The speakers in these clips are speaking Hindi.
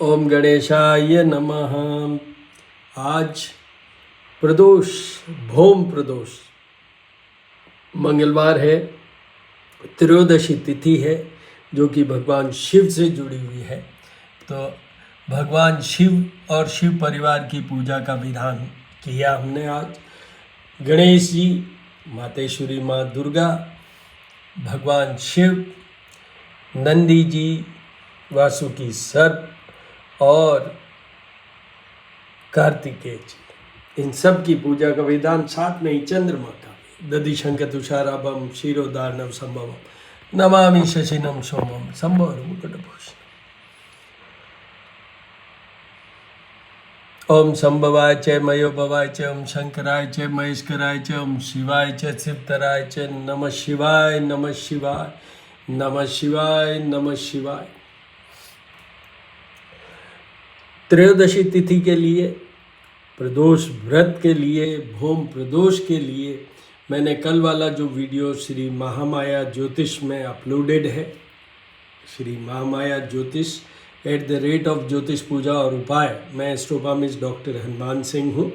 ओम गणेशाय नमः। आज प्रदोष, भौम प्रदोष, मंगलवार है, त्रयोदशी तिथि है जो कि भगवान शिव से जुड़ी हुई है। तो भगवान शिव और शिव परिवार की पूजा का विधान किया हमने आज। गणेश जी, मातेश्वरी माँ दुर्गा, भगवान शिव, नंदी जी, वासुकी सर्प और कार्तिकेय जी, इन सब की पूजा का विधान, साथ में ही चंद्रमा का भी। दधिशंख तुषाराभम क्षीरोदार्णव संभवम नमामि शशिनम सोमम संभवम मुकुटभूषणम। ओम संभवाय च मयो भवाय च ओम शंकराय च महेश्वराय च ओम शिवाय च शिवतराय च नमः शिवाय नमः शिवाय नमः शिवाय नमः शिवाय। त्रयोदशी तिथि के लिए, प्रदोष व्रत के लिए, भौम प्रदोष के लिए मैंने कल वाला जो वीडियो श्री महामाया ज्योतिष में अपलोडेड है, श्री महामाया ज्योतिष @ ज्योतिष पूजा और उपाय। मैं एस्ट्रोफार्मिस्ट डॉक्टर हनुमान सिंह हूँ।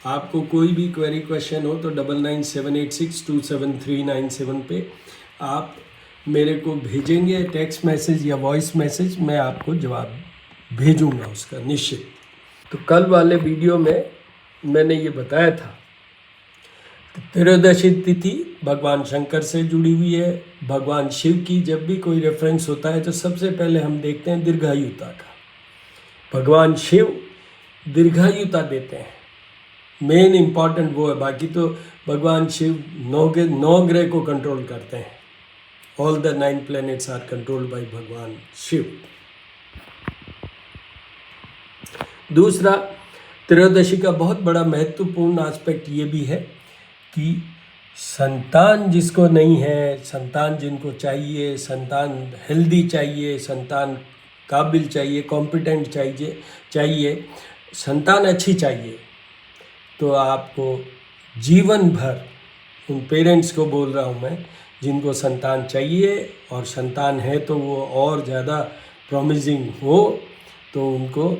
आपको कोई भी क्वेरी क्वेश्चन हो तो 9978627397 पे आप मेरे को भेजेंगे टेक्स्ट मैसेज या वॉइस मैसेज, मैं आपको जवाब भेजूंगा उसका निश्चित। तो कल वाले वीडियो में मैंने ये बताया था कि त्रयोदशी तिथि भगवान शंकर से जुड़ी हुई है। भगवान शिव की जब भी कोई रेफरेंस होता है तो सबसे पहले हम देखते हैं दीर्घायुता का। भगवान शिव दीर्घायुता देते हैं, मेन इम्पॉर्टेंट वो है। बाकी तो भगवान शिव 9 ग्रह को कंट्रोल करते हैं। All the 9 planets are controlled by Bhagwan Shiv. दूसरा, त्रयोदशी का बहुत बड़ा महत्वपूर्ण एस्पेक्ट ये भी है कि संतान जिसको नहीं है, संतान जिनको चाहिए, संतान हेल्दी चाहिए, संतान काबिल चाहिए, कॉम्पिटेंट चाहिए, संतान अच्छी चाहिए, तो आपको जीवन भर, उन पेरेंट्स को बोल रहा हूँ मैं जिनको संतान चाहिए और संतान है तो वो और ज़्यादा प्रॉमिसिंग हो, तो उनको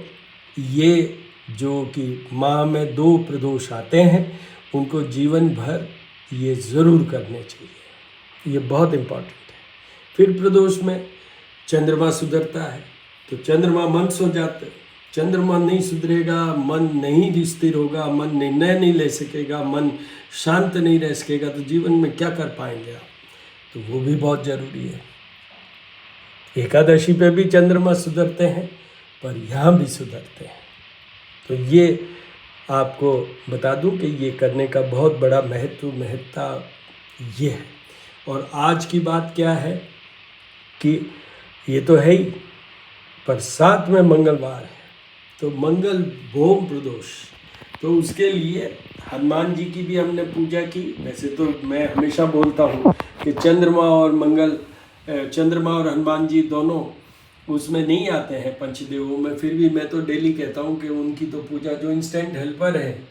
ये जो कि माह में 2 प्रदोष आते हैं उनको जीवन भर ये ज़रूर करने चाहिए। ये बहुत इम्पोर्टेंट है। फिर प्रदोष में चंद्रमा सुधरता है, तो चंद्रमा मन सो जाते, चंद्रमा नहीं सुधरेगा, मन नहीं स्थिर होगा, मन निर्णय नहीं ले सकेगा, मन शांत नहीं रह सकेगा, तो जीवन में क्या कर पाएंगे आप? तो वो भी बहुत ज़रूरी है। एकादशी पे भी चंद्रमा सुधरते हैं, पर यहाँ भी सुधरते हैं। तो ये आपको बता दूं कि ये करने का बहुत बड़ा महत्ता ये है। और आज की बात क्या है कि ये तो है ही, पर साथ में मंगलवार है, तो मंगल भौम प्रदोष, तो उसके लिए हनुमान जी की भी हमने पूजा की। वैसे तो मैं हमेशा बोलता हूँ कि चंद्रमा और हनुमान जी दोनों उसमें नहीं आते हैं पंचदेवों में, फिर भी मैं तो डेली कहता हूँ कि उनकी तो पूजा, जो इंस्टेंट हेल्पर है,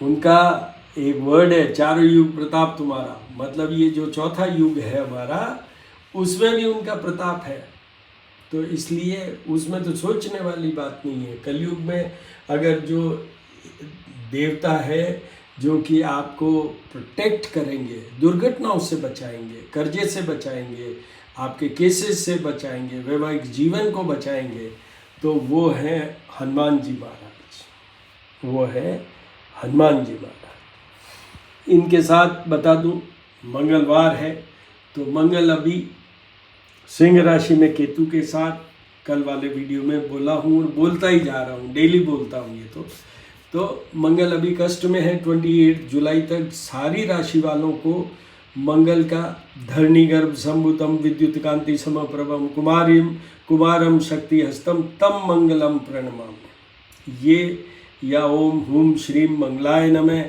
उनका एक वर्ड है, चारों युग प्रताप तुम्हारा, मतलब ये जो चौथा युग है हमारा, उसमें भी उनका प्रताप है। तो इसलिए उसमें तो सोचने वाली बात नहीं है। कलयुग में अगर जो देवता है जो कि आपको प्रोटेक्ट करेंगे, दुर्घटनाओं से बचाएंगे, कर्जे से बचाएंगे, आपके केसेस से बचाएंगे, वैवाहिक जीवन को बचाएंगे, तो वो है हनुमान जी महाराज, वो है हनुमान जी महाराज। इनके साथ बता दूं, मंगलवार है, तो मंगल अभी सिंह राशि में केतु के साथ, कल वाले वीडियो में बोला हूँ और बोलता ही जा रहा हूँ, डेली बोलता हूँ ये तो मंगल अभी कष्ट में है 28 जुलाई तक। सारी राशि वालों को मंगल का धरणी गर्भ संभुतम विद्युत कांति समप्रभम कुमारम शक्ति हस्तम तम मंगलम प्रणमामि। ये या ओम हुम श्रीम मंगलाय नमः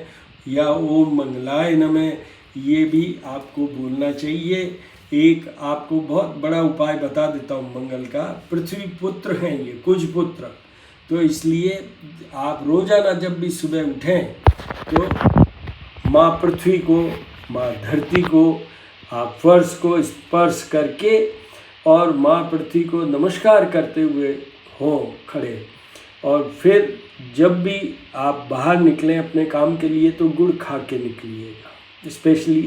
या ओम मंगलाय नमः, ये भी आपको बोलना चाहिए। एक आपको बहुत बड़ा उपाय बता देता हूँ मंगल का। पृथ्वी पुत्र हैं ये, कुज पुत्र, तो इसलिए आप रोजाना जब भी सुबह उठें तो माँ पृथ्वी को, माँ धरती को आप फर्श को स्पर्श करके और माँ पृथ्वी को नमस्कार करते हुए हों खड़े। और फिर जब भी आप बाहर निकलें अपने काम के लिए तो गुड़ खा के निकलिएगा, स्पेशली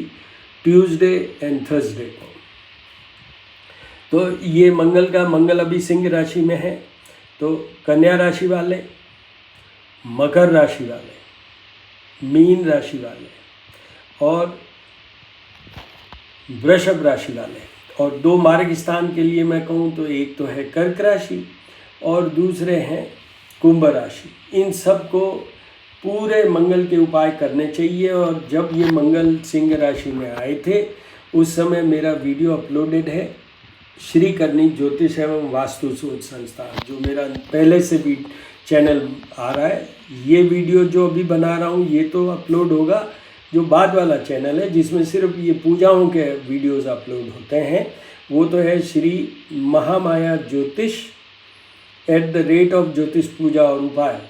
ट्यूसडे एंड थर्सडे को। तो ये मंगल अभी सिंह राशि में है, तो कन्या राशि वाले, मकर राशि वाले, मीन राशि वाले और वृषभ राशि वाले, और 2 मार्ग स्थान के लिए मैं कहूँ तो एक तो है कर्क राशि और दूसरे हैं कुंभ राशि। इन सब को पूरे मंगल के उपाय करने चाहिए। और जब ये मंगल सिंह राशि में आए थे उस समय मेरा वीडियो अपलोडेड है श्री करनी ज्योतिष एवं वास्तु शोध संस्थान, जो मेरा पहले से भी चैनल आ रहा है। ये वीडियो जो अभी बना रहा हूँ ये तो अपलोड होगा, जो बाद वाला चैनल है जिसमें सिर्फ ये पूजाओं के वीडियोस अपलोड होते हैं वो तो है श्री महामाया ज्योतिष @ ज्योतिष पूजा और उपाय।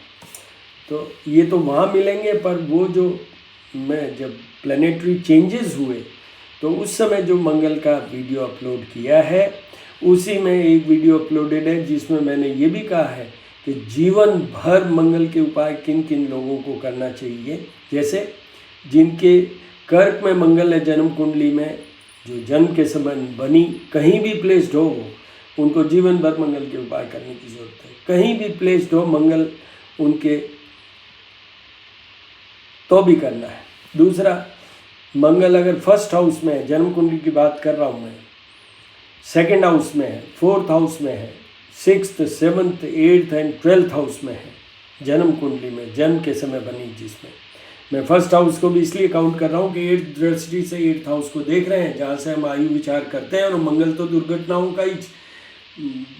तो ये तो वहाँ मिलेंगे, पर वो जो मैं जब प्लानिटरी चेंजेस हुए तो उस समय जो मंगल का वीडियो अपलोड किया है उसी में एक वीडियो अपलोडेड है जिसमें मैंने ये भी कहा है कि जीवन भर मंगल के उपाय किन किन लोगों को करना चाहिए। जैसे जिनके कर्क में मंगल है जन्म कुंडली में, जो जन्म के समय बनी कहीं भी प्लेस्ड हो वो, उनको जीवन भर मंगल के उपाय करने की ज़रूरत है। कहीं भी प्लेस्ड हो मंगल उनके तो भी करना है। दूसरा, मंगल अगर फर्स्ट हाउस में है, जन्म कुंडली की बात कर रहा हूँ मैं, सेकंड हाउस में है, 4th हाउस में है, 6th, 7th, 8th and 12th house में है जन्म कुंडली में, जन्म के समय बनी जिसमें, मैं फर्स्ट हाउस को भी इसलिए काउंट कर रहा हूँ कि 8th दृष्टि से 8th हाउस को देख रहे हैं जहाँ से हम आयु विचार करते हैं, और मंगल तो दुर्घटनाओं का ही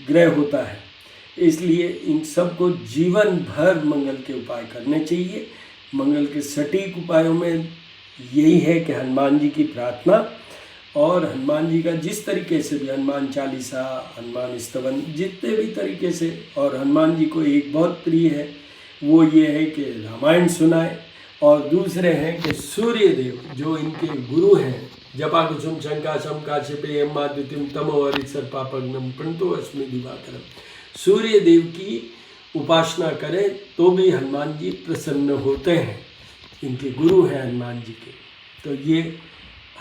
ग्रह होता है। इसलिए इन सब को जीवन भर मंगल के उपाय करने चाहिए। मंगल के सटीक उपायों में यही है कि हनुमान जी की प्रार्थना, और हनुमान जी का जिस तरीके से भी हनुमान चालीसा, हनुमान स्तवन, जितने भी तरीके से, और हनुमान जी को एक बहुत प्रिय है वो ये है कि रामायण सुनाए, और दूसरे हैं कि सूर्य देव जो इनके गुरु हैं, जपा कुसुम शंकाशम काश्यपे यम्मा द्वितीयम तमो हरिसर पापग्नम प्रणतो अस्मि दिवाकरम, सूर्य देव की उपासना करें तो भी हनुमान जी प्रसन्न होते हैं, इनके गुरु हैं हनुमान जी के। तो ये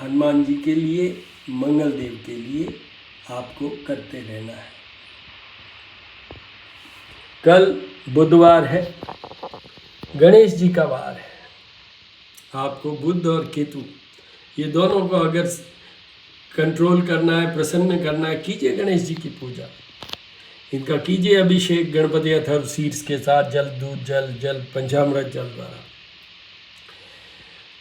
हनुमान जी के लिए, मंगल देव के लिए आपको करते रहना है। कल बुधवार है, गणेश जी का वार है। आपको बुध और केतु ये दोनों को अगर कंट्रोल करना है, प्रसन्न करना है, कीजिए गणेश जी की पूजा, इनका कीजिए अभिषेक गणपति अथर्व शीर्ष के साथ, जल, दूध, जल, पंचामृत जल द्वारा।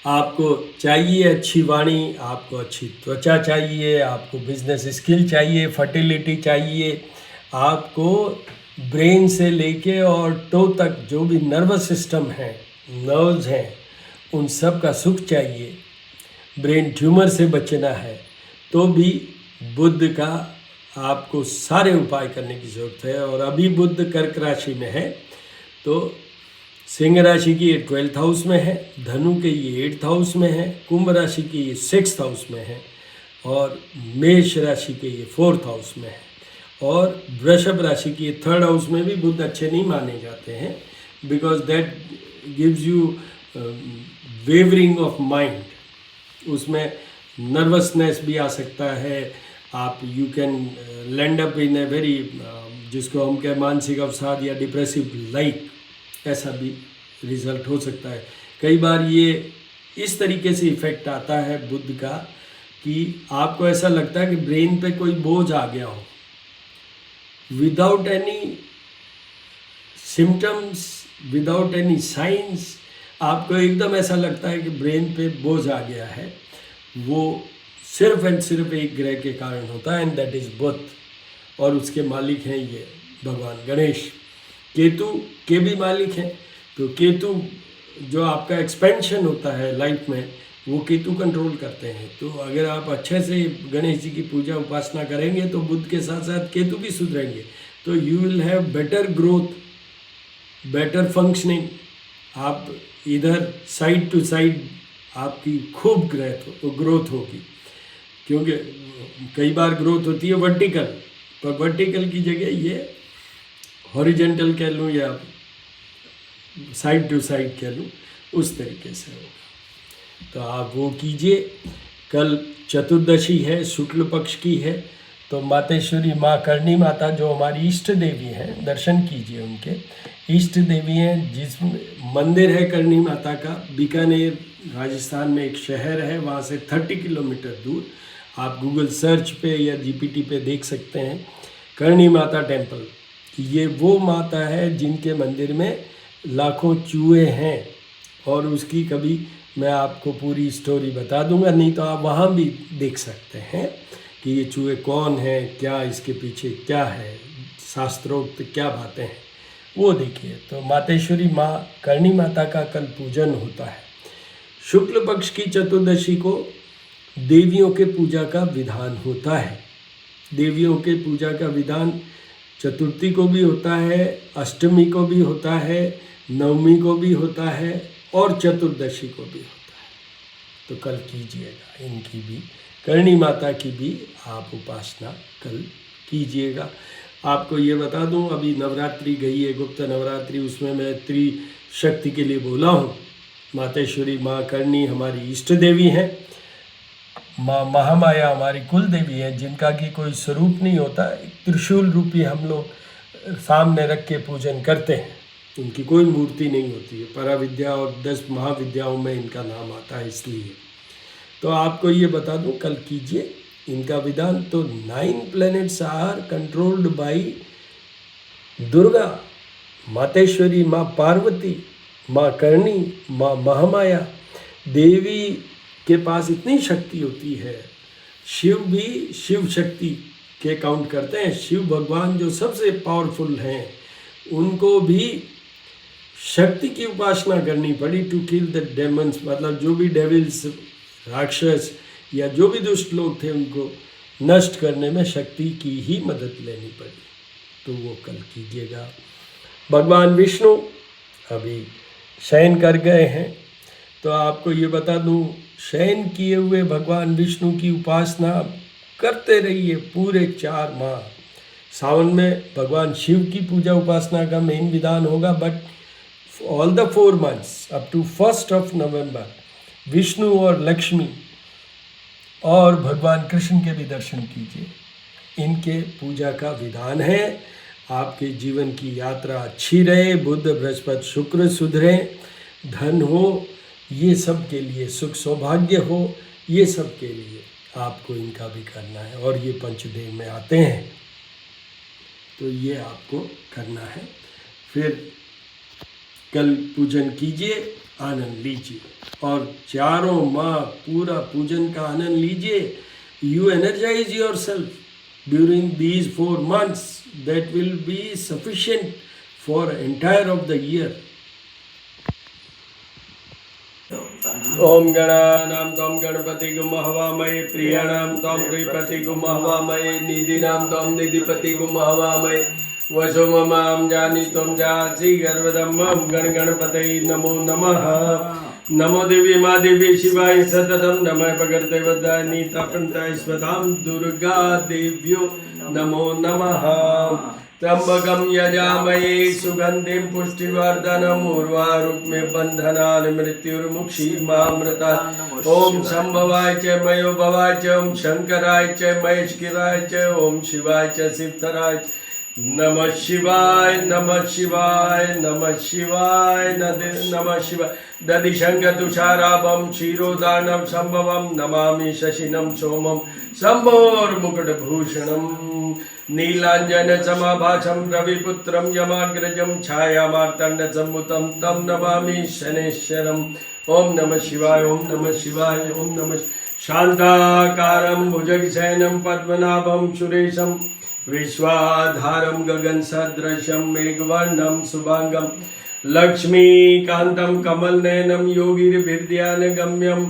आपको चाहिए अच्छी वाणी, आपको अच्छी त्वचा चाहिए, आपको बिजनेस स्किल चाहिए, फर्टिलिटी चाहिए, आपको ब्रेन से लेके और टो तक जो भी नर्वस सिस्टम है, नर्व्स हैं, उन सब का सुख चाहिए, ब्रेन ट्यूमर से बचना है, तो भी बुध का आपको सारे उपाय करने की ज़रूरत है। और अभी बुध कर्क राशि में है, तो सिंह राशि की ये 12th हाउस में है, धनु के ये 8th हाउस में है, कुंभ राशि की ये 6th हाउस में है, और मेष राशि के ये 4th हाउस में है, और वृषभ राशि की ये 3rd हाउस में भी बुध अच्छे नहीं माने जाते हैं, because that gives you wavering of mind, उसमें नर्वसनेस भी आ सकता है, आप you can land up in a very जिसको हम कहें मानसिक अवसाद या डिप्रेसिव लाइक, ऐसा भी रिजल्ट हो सकता है। कई बार ये इस तरीके से इफ़ेक्ट आता है बुध का कि आपको ऐसा लगता है कि ब्रेन पे कोई बोझ आ गया हो, without any symptoms, without any science, आपको एकदम ऐसा लगता है कि ब्रेन पे बोझ आ गया है। वो सिर्फ एंड सिर्फ एक ग्रह के कारण होता है, एंड दैट इज़ बुध, और उसके मालिक हैं ये भगवान गणेश। केतु के भी मालिक हैं, तो केतु जो आपका एक्सपेंशन होता है लाइफ में वो केतु कंट्रोल करते हैं। तो अगर आप अच्छे से गणेश जी की पूजा उपासना करेंगे तो बुध के साथ साथ केतु भी सुधरेंगे, तो you will have better growth, better functioning. आप इधर साइड टू साइड आपकी खूब ग्रोथ होगी। क्योंकि कई बार ग्रोथ होती है वर्टिकल, पर वर्टिकल की जगह ये हॉरिजेंटल कह लूँ या साइड टू साइड कह लूँ, उस तरीके से होगा। तो आप वो कीजिए। कल चतुर्दशी है, शुक्ल पक्ष की है, तो मातेश्वरी माँ करणी माता जो हमारी इष्ट देवी हैं, दर्शन कीजिए उनके। इष्ट देवी हैं, जिस मंदिर है करणी माता का, बीकानेर राजस्थान में एक शहर है, वहाँ से 30 किलोमीटर दूर। आप गूगल सर्च पे या जीपीटी पे देख सकते हैं करणी माता टेम्पल। ये वो माता है जिनके मंदिर में लाखों चूहे हैं, और उसकी कभी मैं आपको पूरी स्टोरी बता दूंगा, नहीं तो आप वहाँ भी देख सकते हैं कि ये चूहे कौन है, क्या इसके पीछे क्या है, शास्त्रोक्त क्या बातें हैं, वो देखिए। तो मातेश्वरी माँ करणी माता का कल पूजन होता है। शुक्ल पक्ष की चतुर्दशी को देवियों के पूजा का विधान होता है। देवियों के पूजा का विधान चतुर्थी को भी होता है, अष्टमी को भी होता है, नवमी को भी होता है और चतुर्दशी को भी होता है। तो कल कीजिएगा इनकी भी, करणी माता की भी आप उपासना कल कीजिएगा। आपको ये बता दूं, अभी नवरात्रि गई है, गुप्त नवरात्रि, उसमें मैं त्रिशक्ति के लिए बोला हूँ। मातेश्वरी माँ करणी हमारी इष्ट देवी हैं, माँ महामाया हमारी कुल देवी है, जिनका कि कोई स्वरूप नहीं होता, त्रिशूल रूपी हम लोग सामने रख के पूजन करते हैं, उनकी कोई मूर्ति नहीं होती है। पराविद्या और 10 महाविद्याओं में इनका नाम आता है, इसलिए। तो आपको ये बता दूं, कल कीजिए इनका विधान। तो 9 planets are controlled by Durga, Mateshwari, माँ पार्वती, माँ करणी, माँ महामाया। देवी के पास इतनी शक्ति होती है। शिव भी शिव शक्ति के काउंट करते हैं। शिव भगवान जो सबसे पावरफुल हैं, उनको भी शक्ति की उपासना करनी पड़ी टू किल द डेमन्स, मतलब जो भी डेविल्स, राक्षस या जो भी दुष्ट लोग थे, उनको नष्ट करने में शक्ति की ही मदद लेनी पड़ी। तो वो कल कीजिएगा। भगवान विष्णु अभी शयन कर गए हैं, तो आपको ये बता दूं, शयन किए हुए भगवान विष्णु की उपासना करते रहिए पूरे 4 माह। सावन में भगवान शिव की पूजा उपासना का मेन विधान होगा, but all the 4 months up to 1 November Vishnu और लक्ष्मी और भगवान कृष्ण के भी दर्शन कीजिए। इनके पूजा का विधान है। आपके जीवन की यात्रा अच्छी रहे, बुध बृहस्पति शुक्र सुधरे, धन हो, ये सब के लिए, सुख सौभाग्य हो, ये सब के लिए आपको इनका भी करना है। और ये पंचदेव में आते हैं, तो ये आपको करना है। फिर कल पूजन कीजिए, आनंद लीजिए, और 4 माह पूरा पूजन का आनंद लीजिए। You energize yourself during these 4 months, that will be sufficient for entire of the year. ओम गणानां त्वं गणपतिगुं हवामहे, प्रियाणां त्वं प्रियपतिगुं हवामहे, निधीनां त्वं निधिपतिगुं हवामहे, वसो ममां जानी त्वं जासि गर्वदम्मं गणगणपतये नमो नमः। नमो देवी माँ देवी शिवाय सततं, नमः भगवते वदानि तपन्ताय स्वधां दुर्गा देव्यो नमो नमः। त्र्यंबकं यजामहे सुगंधिं पुष्टिवर्धनम्, उर्वारुकमिव बन्धनान् मृत्युर्मुक्षीमामृतात्। ओम शंभवाय च मयो भवाय च, ओम शंकराय च महेश्वराय च, ओम शिवाय च शिवतराय च। नमः शिवाय नमः शिवाय नमः शिवाय नमः शिवाय। दधिशंखतुषाराभं क्षीरोदानं संभवं, नमामि शशिनं सोमं शम्भोर्मुकुटभूषणं। नीलाञ्जनसमाभासं रविपुत्रं यमाग्रजं, छायामार्तण्डसम्मुतं तं नमामि शनैश्वरम्। ओम नमः शिवाय ओम नमः शिवाय ओम नमः। शान्ताकारं भुजगशयनं पद्मनाभं सुरेशं, विश्वाधारं गगनसदृशं मेघवर्णं शुभांगं, लक्ष्मीकान्तं कमलनयनं योगिर्विद्यानगम्यं,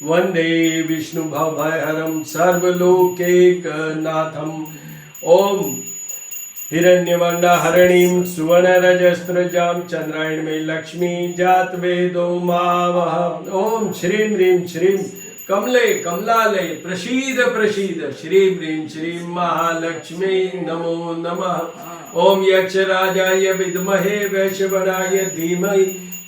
वन्दे विष्णुभवभयहरं सर्वलोकैकनाथम्। ओम हिरण्यवर्णहरणीं सुवर्णरजस्रजां, चन्द्रायणमयी लक्ष्मी जातवेदो मावह। ओम श्रीं ह्रीं श्रीं कमले कमलालय प्रसीद प्रसीद श्री ह्रीं श्रीं महालक्ष्मी नमो नमः। ओम यक्षराजाय विद्महे वैश्वराय धीमहि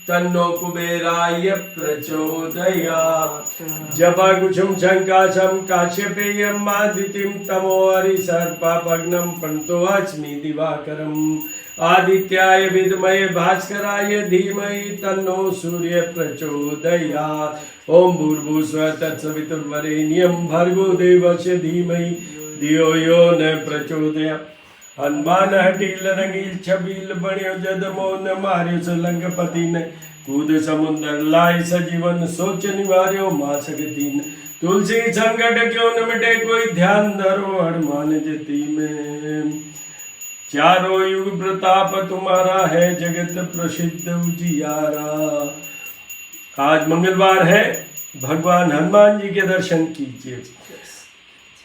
तन्नो कुबेराय प्रचोदयात्। जपाकुसुम शंकाशं काश्यपेयम् आदितिं तमो हरिसर्पापघ्नं प्रणतोऽस्मि दिवाकरम्। आदित्याय विद्महे भास्कराय धीमहि तन्नो सूर्य प्रचोदयात्। ओम भूर्भुवस्सुवः तत्सवितुर्वरेण्यं भर्गो देवस्य धीमहि धियो यो न प्रचोदयात्। हनुमान हटील रंगील छबील बण्यो जदमोन मार्यो सलंगपति ने कूद समुद्र लाय सजीवन सोच निवार्यो मां सकतीन। तुलसी संकट क्यों न मिटे कोई ध्यान धरो हनुमान जति में। चारों युग प्रताप तुम्हारा है जगत प्रसिद्ध उजियारा। आज मंगलवार है, भगवान हनुमान जी के दर्शन कीजिए।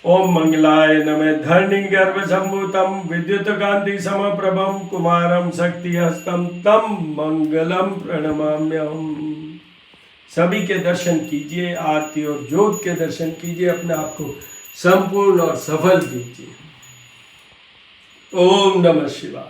ओम मंगलाय नमः। धरणी गर्भ संभूतम विद्युत कांति समप्रभम कुमारम शक्ति हस्तम तम मंगलम प्रणमाम्यहम। सभी के दर्शन कीजिए, आरती और ज्योत के दर्शन कीजिए, अपने आप को संपूर्ण और सफल कीजिए। ओम नमः शिवाय।